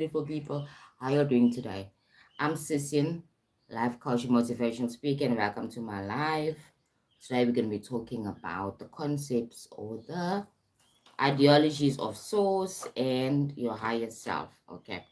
Beautiful people. How you doing today? I'm Sissin, life coach, motivation speaker, and welcome to my live. Today we're going to be talking about the concepts or the ideologies of source and your higher self. Okay.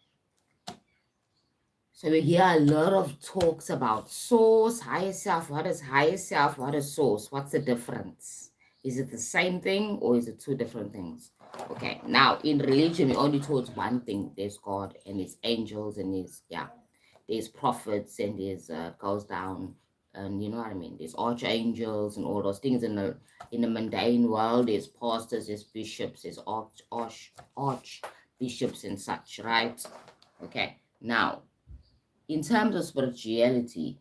So we hear a lot of talks about source, higher self. What is higher self? What is source? What's the difference? Is it the same thing or is it two different things? Okay, now in religion, we only taught one thing. There's God and there's angels and there's prophets and there's goes down and you know what I mean. There's archangels and all those things in the mundane world. There's pastors, there's bishops, there's archbishops and such, right? Okay, now in terms of spirituality,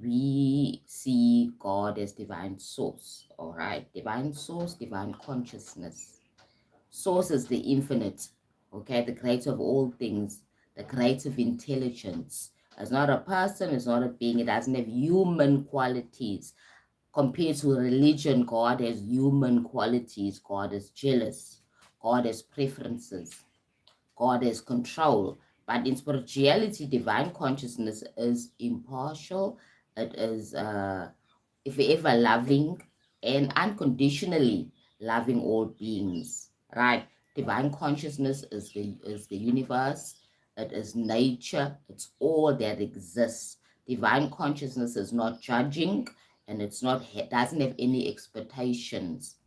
we see God as divine source, all right? Divine source, divine consciousness. Source is the infinite, okay? The creator of all things, the creative intelligence. It's not a person, it's not a being, it doesn't have human qualities. Compared to religion, God has human qualities. God is jealous. God has preferences. God is control. But in spirituality, divine consciousness is impartial. It is, if ever, loving and unconditionally loving all beings. Right? Divine consciousness is the universe. It is nature. It's all that exists. Divine consciousness is not judging, and it's not doesn't have any expectations,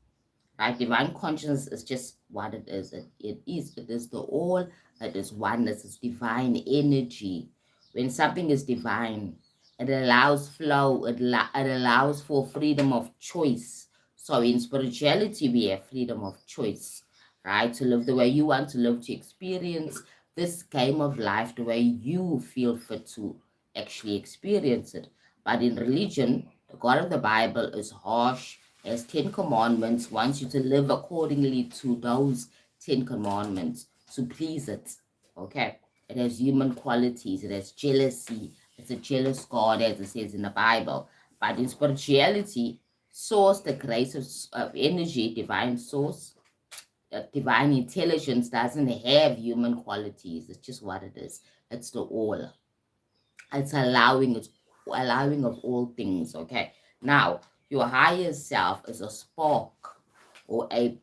right? Divine consciousness is just what it is. It is the all. It is oneness. It's divine energy. When something is divine, it allows flow. It allows for freedom of choice. So in spirituality, we have freedom of choice, right? To live the way you want to live, to experience this game of life the way you feel fit to actually experience it. But in religion, the God of the Bible is harsh, has 10 commandments, wants you to live accordingly to those 10 commandments to please it. Okay. It has human qualities, it has jealousy, it's a jealous God, as it says in the Bible. But in spirituality, source, the creative energy, divine source, divine intelligence doesn't have human qualities. It's just what it is. It's the all. It's allowing of all things. Okay. Now, your higher self is a spark or a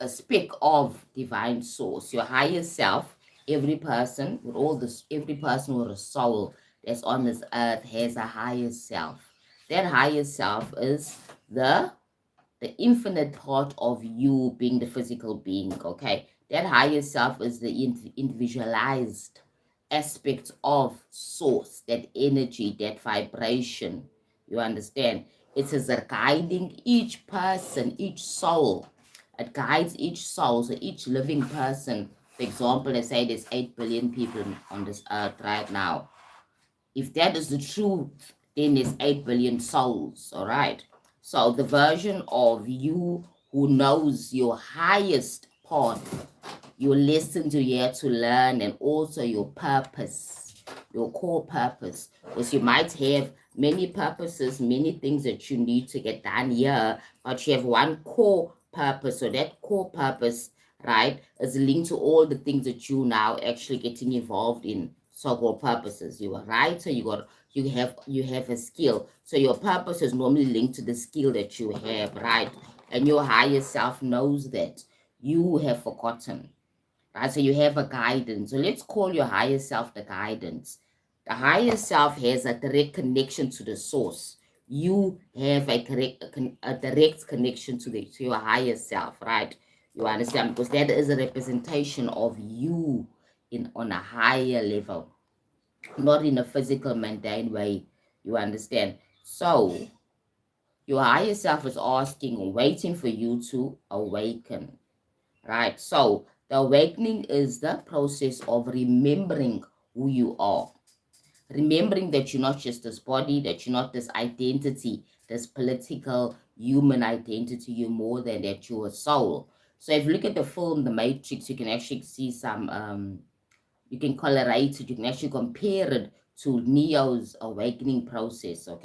speck of divine source. Your higher self, every person with a soul that's on this earth has a higher self. That higher self is the infinite part of you being the physical being, okay? That higher self is the individualized aspect of source, that energy, that vibration. You understand? It is a guiding each person, each soul. It guides each soul, so each living person. For example, let's say there's 8 billion people on this earth right now. If that is the truth, then there's 8 billion souls, all right? So the version of you who knows your highest part, your lessons you're here to learn, and also your purpose, your core purpose. Because you might have many purposes, many things that you need to get done here, but you have one core purpose. So that core purpose, right, is linked to all the things that you now actually getting involved in, so-called purposes. You are right, so you have a skill. So your purpose is normally linked to the skill that you have, right? And your higher self knows that you have forgotten, right? So you have a guidance. So let's call your higher self the guidance. The higher self has a direct connection to the source. You have a direct connection to your higher self, right? You understand? Because that is a representation of you in on a higher level, not in a physical mundane way. You understand? So your higher self is asking, waiting for you to awaken, right? So the awakening is the process of remembering who you are, remembering that you're not just this body, that you're not this identity, this political human identity. You're more than that. You're a soul. So if you look at the film The Matrix, you can actually see some you can correlate it, you can actually compare it to Neo's awakening process. Okay.